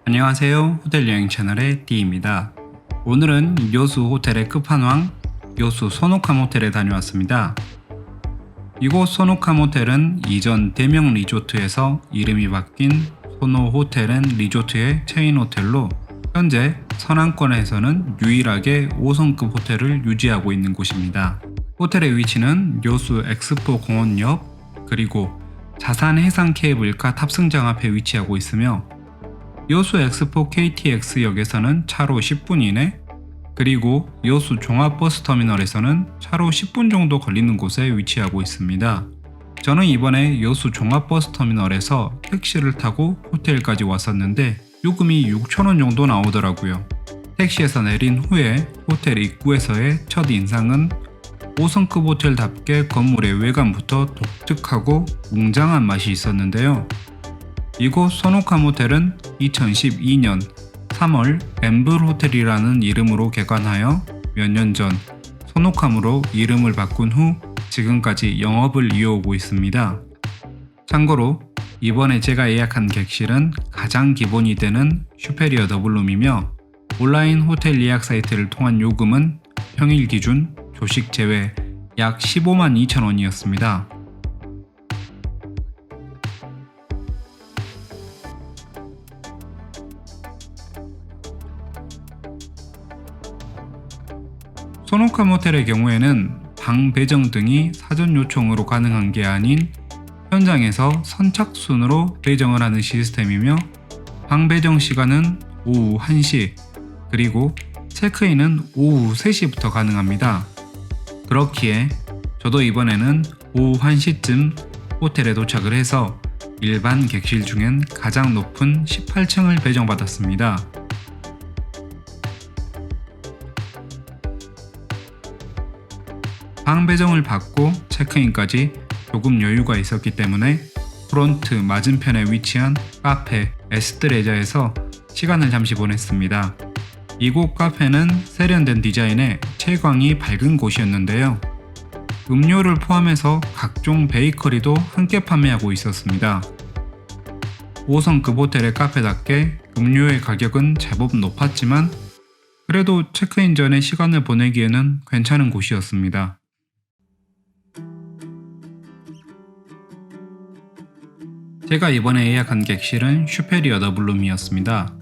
안녕하세요. 호텔 여행 채널의 D입니다. 오늘은 요수 호텔의 끝판왕 요수 소노캄 호텔에 다녀왔습니다. 이곳 소노캄 호텔은 이전 대명 리조트에서 이름이 바뀐 소노 호텔 앤 리조트의 체인 호텔로 현재 서남권에서는 유일하게 5성급 호텔을 유지하고 있는 곳입니다. 호텔의 위치는 요수 엑스포 공원 옆 그리고 자산 해상 케이블카 탑승장 앞에 위치하고 있으며 요수 엑스포 KTX역에서는 차로 10분 이내, 그리고 요수 종합버스터미널에서는 차로 10분 정도 걸리는 곳에 위치하고 있습니다. 저는 이번에 요수 종합버스터미널에서 택시를 타고 호텔까지 왔었는데 요금이 6,000원 정도 나오더라고요. 택시에서 내린 후에 호텔 입구에서의 첫 인상은 5성급 호텔답게 건물의 외관부터 독특하고 웅장한 맛이 있었는데요. 이곳 소노캄 호텔은 2012년 3월 엠블 호텔이라는 이름으로 개관하여 몇 년 전 소노캄으로 이름을 바꾼 후 지금까지 영업을 이어오고 있습니다. 참고로 이번에 제가 예약한 객실은 가장 기본이 되는 슈페리어 더블룸이며 온라인 호텔 예약 사이트를 통한 요금은 평일 기준 조식 제외 약 15만 2천 원이었습니다. 소노캄 호텔의 경우에는 방 배정 등이 사전 요청으로 가능한 게 아닌 현장에서 선착순으로 배정을 하는 시스템이며 방 배정 시간은 오후 1시 그리고 체크인은 오후 3시부터 가능합니다. 그렇기에 저도 이번에는 오후 1시쯤 호텔에 도착을 해서 일반 객실 중엔 가장 높은 18층을 배정받았습니다. 방 배정을 받고 체크인까지 조금 여유가 있었기 때문에 프론트 맞은편에 위치한 카페 에스트레자에서 시간을 잠시 보냈습니다. 이곳 카페는 세련된 디자인에 채광이 밝은 곳이었는데요. 음료를 포함해서 각종 베이커리도 함께 판매하고 있었습니다. 5성급 호텔의 카페답게 음료의 가격은 제법 높았지만 그래도 체크인 전에 시간을 보내기에는 괜찮은 곳이었습니다. 제가 이번에 예약한 객실은 슈페리어 더블룸이었습니다.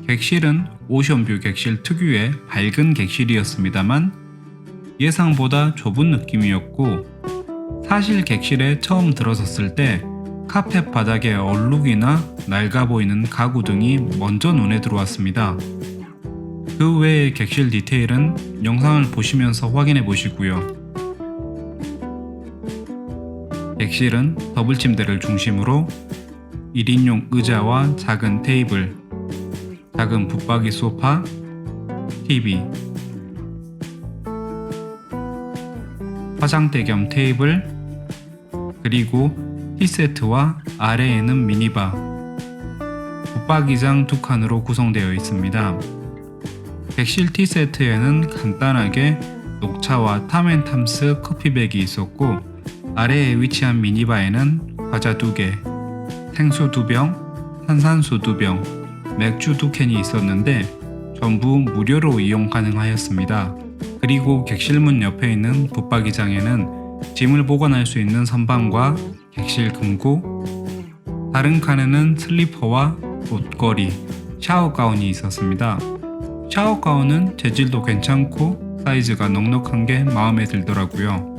객실은 오션뷰 객실 특유의 밝은 객실이었습니다만 예상보다 좁은 느낌이었고 사실 객실에 처음 들어섰을 때 카페 바닥의 얼룩이나 낡아 보이는 가구 등이 먼저 눈에 들어왔습니다. 그 외의 객실 디테일은 영상을 보시면서 확인해 보시고요. 객실은 더블 침대를 중심으로 1인용 의자와 작은 테이블, 작은 붙박이 소파, TV, 화장대 겸 테이블, 그리고 티세트와 아래에는 미니바, 붙박이장 2칸으로 구성되어 있습니다. 객실 티세트에는 간단하게 녹차와 탐앤탐스 커피백이 있었고 아래에 위치한 미니바에는 과자 2개, 생수 2병, 탄산수 2병, 맥주 2캔이 있었는데 전부 무료로 이용 가능하였습니다. 그리고 객실 문 옆에 있는 붙박이장에는 짐을 보관할 수 있는 선반과 객실 금고, 다른 칸에는 슬리퍼와 옷걸이, 샤워 가운이 있었습니다. 샤워 가운은 재질도 괜찮고 사이즈가 넉넉한 게 마음에 들더라고요.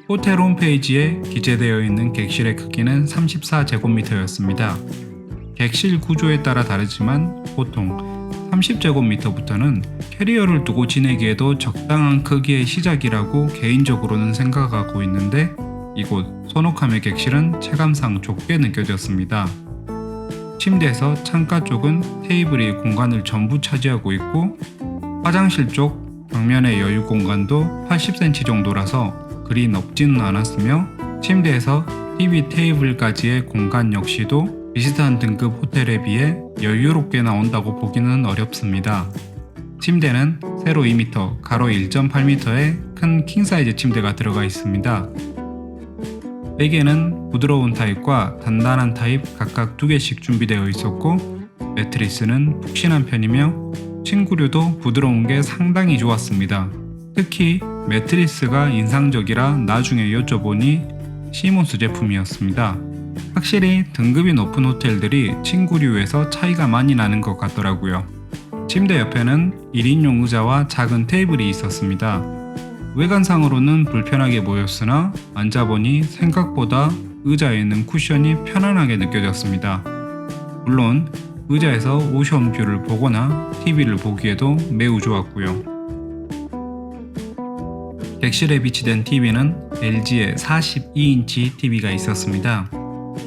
호텔 홈페이지에 기재되어 있는 객실의 크기는 34제곱미터였습니다. 객실 구조에 따라 다르지만 보통 30제곱미터부터는 캐리어를 두고 지내기에도 적당한 크기의 시작이라고 개인적으로는 생각하고 있는데 이곳 소노캄의 객실은 체감상 좁게 느껴졌습니다. 침대에서 창가 쪽은 테이블이 공간을 전부 차지하고 있고 화장실 쪽 벽면의 여유 공간도 80cm 정도라서 그리 넓지는 않았으며 침대에서 TV 테이블까지의 공간 역시도 비슷한 등급 호텔에 비해 여유롭게 나온다고 보기는 어렵습니다. 침대는 세로 2m, 가로 1.8m의 큰 킹사이즈 침대가 들어가 있습니다. 베개는 부드러운 타입과 단단한 타입 각각 2개씩 준비되어 있었고 매트리스는 푹신한 편이며 침구류도 부드러운 게 상당히 좋았습니다. 특히 매트리스가 인상적이라 나중에 여쭤보니 시몬스 제품이었습니다. 확실히 등급이 높은 호텔들이 침구류에서 차이가 많이 나는 것 같더라고요. 침대 옆에는 1인용 의자와 작은 테이블이 있었습니다. 외관상으로는 불편하게 보였으나 앉아보니 생각보다 의자에는 쿠션이 편안하게 느껴졌습니다. 물론 의자에서 오션뷰를 보거나 TV를 보기에도 매우 좋았고요. 객실에 비치된 TV는 LG의 42인치 TV가 있었습니다.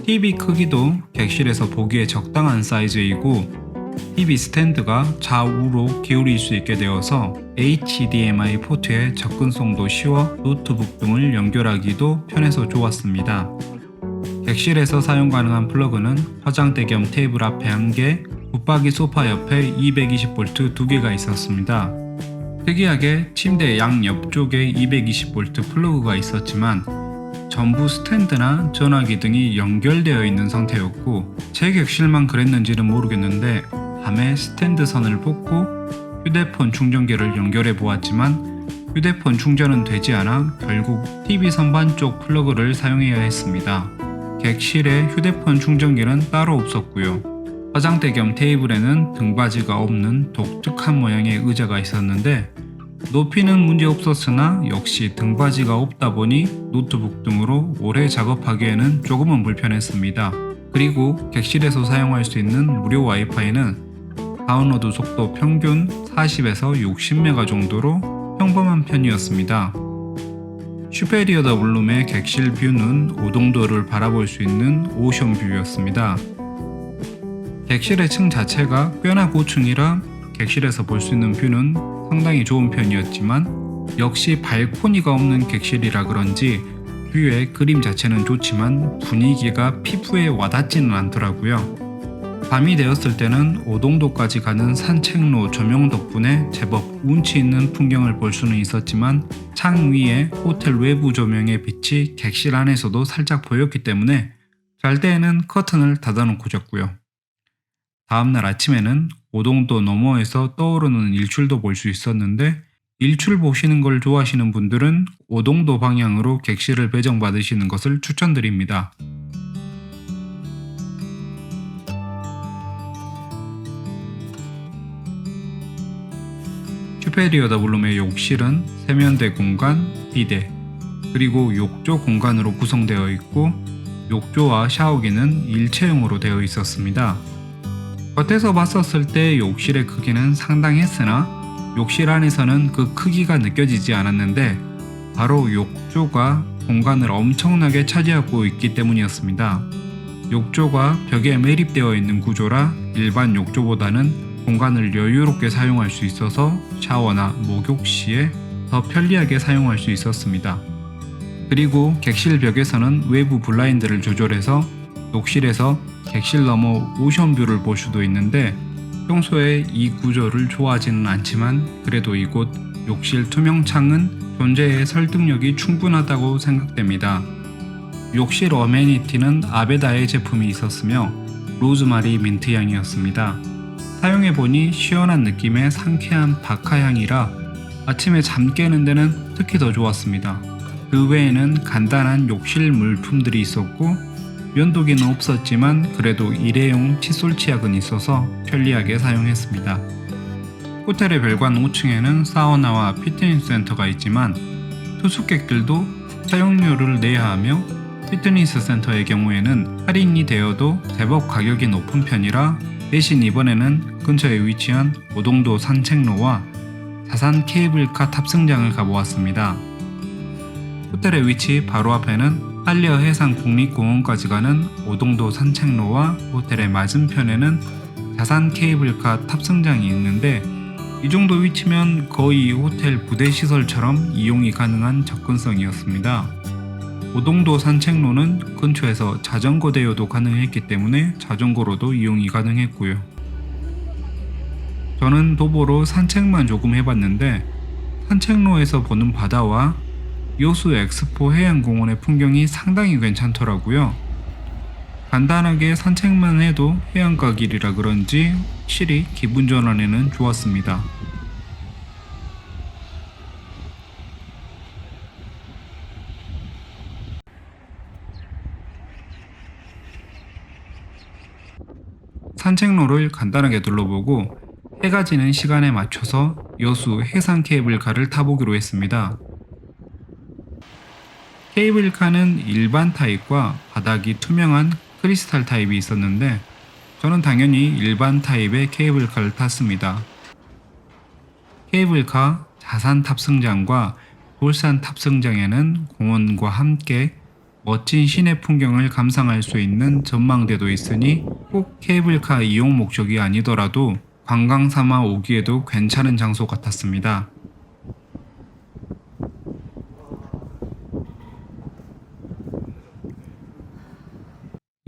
TV 크기도 객실에서 보기에 적당한 사이즈이고 TV 스탠드가 좌우로 기울일 수 있게 되어서 HDMI 포트의 접근성도 쉬워 노트북 등을 연결하기도 편해서 좋았습니다. 객실에서 사용 가능한 플러그는 화장대 겸 테이블 앞에 1개, 붙박이 소파 옆에 220V 2개가 있었습니다. 특이하게 침대 양 옆쪽에 220V 플러그가 있었지만 전부 스탠드나 전화기 등이 연결되어 있는 상태였고 제 객실만 그랬는지는 모르겠는데 밤에 스탠드 선을 뽑고 휴대폰 충전기를 연결해 보았지만 휴대폰 충전은 되지 않아 결국 TV 선반 쪽 플러그를 사용해야 했습니다. 객실에 휴대폰 충전기는 따로 없었고요. 화장대 겸 테이블에는 등받이가 없는 독특한 모양의 의자가 있었는데 높이는 문제 없었으나 역시 등받이가 없다 보니 노트북 등으로 오래 작업하기에는 조금은 불편했습니다. 그리고 객실에서 사용할 수 있는 무료 와이파이는 다운로드 속도 평균 40에서 60메가 정도로 평범한 편이었습니다. 슈페리어 더 블룸의 객실 뷰는 오동도를 바라볼 수 있는 오션 뷰였습니다. 객실의 층 자체가 꽤나 고층이라 객실에서 볼 수 있는 뷰는 상당히 좋은 편이었지만 역시 발코니가 없는 객실이라 그런지 뷰의 그림 자체는 좋지만 분위기가 피부에 와닿지는 않더라고요. 밤이 되었을 때는 오동도까지 가는 산책로 조명 덕분에 제법 운치 있는 풍경을 볼 수는 있었지만 창 위에 호텔 외부 조명의 빛이 객실 안에서도 살짝 보였기 때문에 잘 때에는 커튼을 닫아놓고 잤고요. 다음날 아침에는 오동도 너머에서 떠오르는 일출도 볼 수 있었는데 일출 보시는 걸 좋아하시는 분들은 오동도 방향으로 객실을 배정받으시는 것을 추천드립니다. 슈페리어 더 블룸의 욕실은 세면대 공간, 비데, 그리고 욕조 공간으로 구성되어 있고 욕조와 샤워기는 일체형으로 되어 있었습니다. 겉에서 봤었을 때 욕실의 크기는 상당했으나 욕실 안에서는 그 크기가 느껴지지 않았는데 바로 욕조가 공간을 엄청나게 차지하고 있기 때문이었습니다. 욕조가 벽에 매립되어 있는 구조라 일반 욕조보다는 공간을 여유롭게 사용할 수 있어서 샤워나 목욕 시에 더 편리하게 사용할 수 있었습니다. 그리고 객실 벽에서는 외부 블라인드를 조절해서 욕실에서 객실 너머 오션뷰를 볼 수도 있는데 평소에 이 구조를 좋아하지는 않지만 그래도 이곳 욕실 투명창은 존재의 설득력이 충분하다고 생각됩니다. 욕실 어메니티는 아베다의 제품이 있었으며 로즈마리 민트 향이었습니다. 사용해보니 시원한 느낌의 상쾌한 바카향이라 아침에 잠 깨는 데는 특히 더 좋았습니다. 그 외에는 간단한 욕실 물품들이 있었고 면도기는 없었지만 그래도 일회용 칫솔 치약은 있어서 편리하게 사용했습니다. 호텔의 별관 5층에는 사우나와 피트니스 센터가 있지만 투숙객들도 사용료를 내야 하며 피트니스 센터의 경우에는 할인이 되어도 제법 가격이 높은 편이라 대신 이번에는 근처에 위치한 오동도 산책로와 자산 케이블카 탑승장을 가보았습니다. 호텔의 위치 바로 앞에는 한려 해상 국립공원까지 가는 오동도 산책로와 호텔의 맞은편에는 자산 케이블카 탑승장이 있는데 이 정도 위치면 거의 호텔 부대 시설처럼 이용이 가능한 접근성이었습니다. 오동도 산책로는 근처에서 자전거 대여도 가능했기 때문에 자전거로도 이용이 가능했고요. 저는 도보로 산책만 조금 해봤는데 산책로에서 보는 바다와 요수 엑스포 해양공원의 풍경이 상당히 괜찮더라고요. 간단하게 산책만 해도 해안가 길이라 그런지 확실히 기분 전환에는 좋았습니다. 산책로를 간단하게 둘러보고 해가 지는 시간에 맞춰서 여수 해상 케이블카를 타보기로 했습니다. 케이블카는 일반 타입과 바닥이 투명한 크리스탈 타입이 있었는데 저는 당연히 일반 타입의 케이블카를 탔습니다. 케이블카 자산 탑승장과 돌산 탑승장에는 공원과 함께 멋진 시내 풍경을 감상할 수 있는 전망대도 있으니 꼭 케이블카 이용 목적이 아니더라도 관광 삼아 오기에도 괜찮은 장소 같았습니다.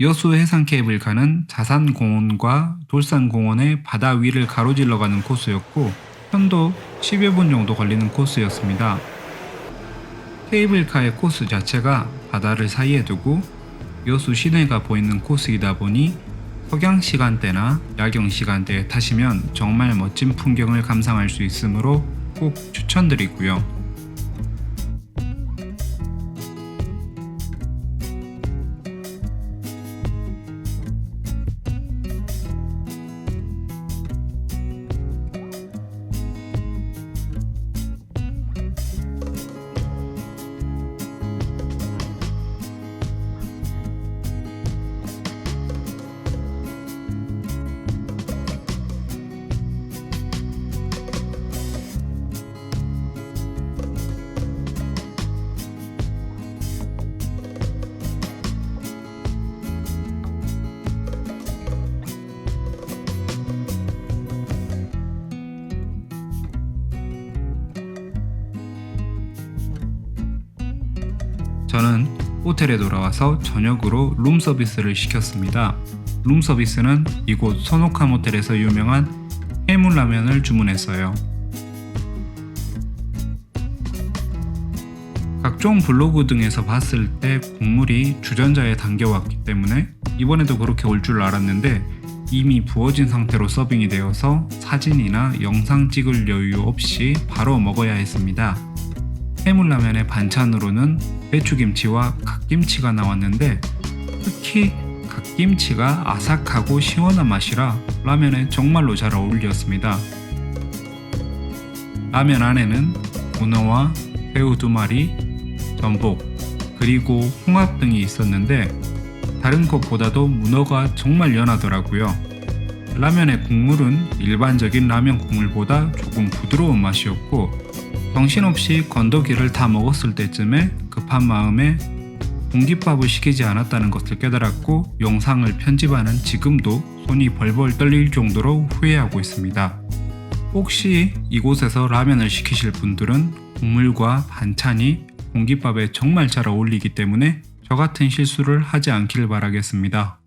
여수 해상 케이블카는 자산공원과 돌산공원의 바다 위를 가로질러 가는 코스였고 편도 10여 분 정도 걸리는 코스였습니다. 케이블카의 코스 자체가 바다를 사이에 두고 여수 시내가 보이는 코스이다 보니 석양 시간대나 야경 시간대에 타시면 정말 멋진 풍경을 감상할 수 있으므로 꼭 추천드리고요. 저는 호텔에 돌아와서 저녁으로 룸 서비스를 시켰습니다. 룸 서비스는 이곳 소노카 모텔에서 유명한 해물라면을 주문했어요. 각종 블로그 등에서 봤을 때 국물이 주전자에 담겨왔기 때문에 이번에도 그렇게 올 줄 알았는데 이미 부어진 상태로 서빙이 되어서 사진이나 영상 찍을 여유 없이 바로 먹어야 했습니다. 해물라면의 반찬으로는 배추김치와 갓김치가 나왔는데 특히 갓김치가 아삭하고 시원한 맛이라 라면에 정말로 잘 어울렸습니다. 라면 안에는 문어와 새우 2마리, 전복, 그리고 홍합 등이 있었는데 다른 것보다도 문어가 정말 연하더라고요. 라면의 국물은 일반적인 라면 국물보다 조금 부드러운 맛이었고 정신없이 건더기를 다 먹었을 때쯤에 급한 마음에 공깃밥을 시키지 않았다는 것을 깨달았고 영상을 편집하는 지금도 손이 벌벌 떨릴 정도로 후회하고 있습니다. 혹시 이곳에서 라면을 시키실 분들은 국물과 반찬이 공깃밥에 정말 잘 어울리기 때문에 저 같은 실수를 하지 않길 바라겠습니다.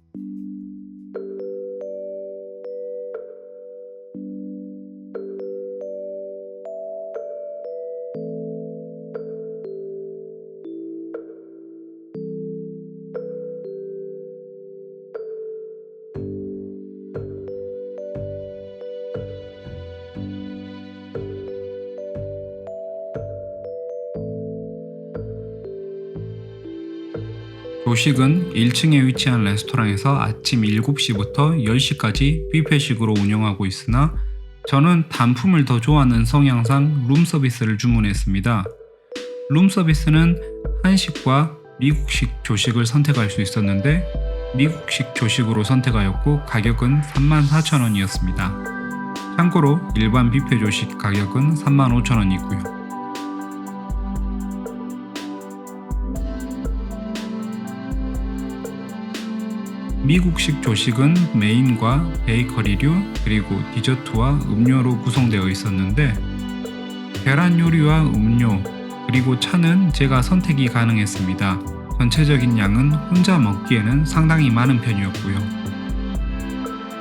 조식은 1층에 위치한 레스토랑에서 아침 7시부터 10시까지 뷔페식으로 운영하고 있으나 저는 단품을 더 좋아하는 성향상 룸서비스를 주문했습니다. 룸서비스는 한식과 미국식 조식을 선택할 수 있었는데 미국식 조식으로 선택하였고 가격은 34,000원이었습니다. 참고로 일반 뷔페 조식 가격은 35,000원이고요. 미국식 조식은 메인과 베이커리류 그리고 디저트와 음료로 구성되어 있었는데 계란 요리와 음료 그리고 차는 제가 선택이 가능했습니다. 전체적인 양은 혼자 먹기에는 상당히 많은 편이었고요.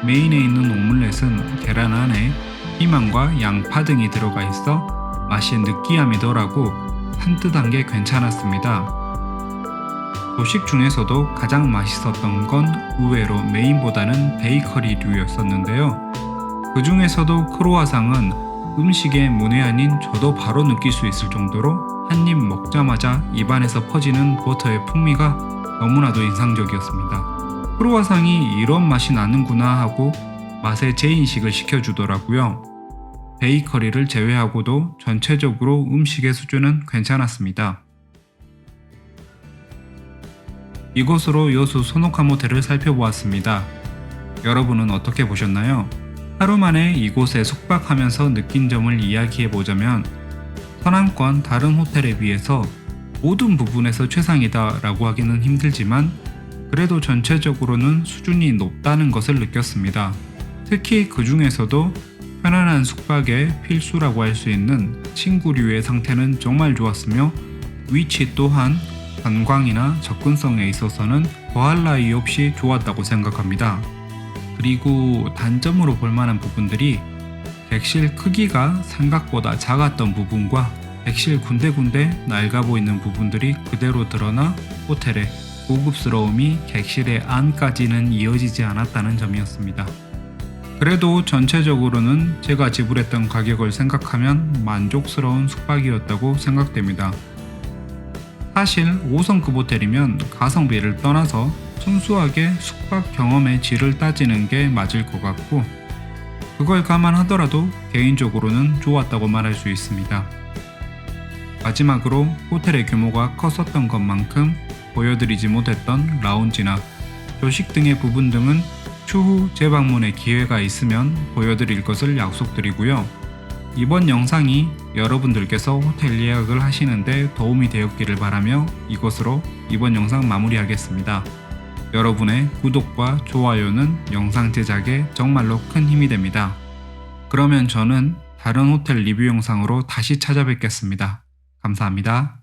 메인에 있는 오믈렛은 계란 안에 피망과 양파 등이 들어가 있어 맛이 느끼함이 덜하고 산뜻한 게 괜찮았습니다. 조식 중에서도 가장 맛있었던 건 의외로 메인보다는 베이커리류였었는데요. 그 중에서도 크로와상은 음식의 문외 아닌 저도 바로 느낄 수 있을 정도로 한 입 먹자마자 입안에서 퍼지는 버터의 풍미가 너무나도 인상적이었습니다. 크로와상이 이런 맛이 나는구나 하고 맛의 재인식을 시켜주더라고요. 베이커리를 제외하고도 전체적으로 음식의 수준은 괜찮았습니다. 이곳으로 요수 소노카 모텔을 살펴보았습니다. 여러분은 어떻게 보셨나요? 하루 만에 이곳에 숙박하면서 느낀 점을 이야기해보자면 서남권 다른 호텔에 비해서 모든 부분에서 최상이다 라고 하기는 힘들지만 그래도 전체적으로는 수준이 높다는 것을 느꼈습니다. 특히 그 중에서도 편안한 숙박의 필수라고 할 수 있는 침구류의 상태는 정말 좋았으며 위치 또한 관광이나 접근성에 있어서는 더할 나위 없이 좋았다고 생각합니다. 그리고 단점으로 볼 만한 부분들이 객실 크기가 생각보다 작았던 부분과 객실 군데군데 낡아 보이는 부분들이 그대로 드러나 호텔의 고급스러움이 객실의 안까지는 이어지지 않았다는 점이었습니다. 그래도 전체적으로는 제가 지불했던 가격을 생각하면 만족스러운 숙박이었다고 생각됩니다. 사실 5성급 호텔이면 가성비를 떠나서 순수하게 숙박 경험의 질을 따지는 게 맞을 것 같고 그걸 감안하더라도 개인적으로는 좋았다고 말할 수 있습니다. 마지막으로 호텔의 규모가 컸었던 것만큼 보여드리지 못했던 라운지나 조식 등의 부분 등은 추후 재방문의 기회가 있으면 보여드릴 것을 약속드리고요. 이번 영상이 여러분들께서 호텔 예약을 하시는데 도움이 되었기를 바라며 이것으로 이번 영상 마무리하겠습니다. 여러분의 구독과 좋아요는 영상 제작에 정말로 큰 힘이 됩니다. 그러면 저는 다른 호텔 리뷰 영상으로 다시 찾아뵙겠습니다. 감사합니다.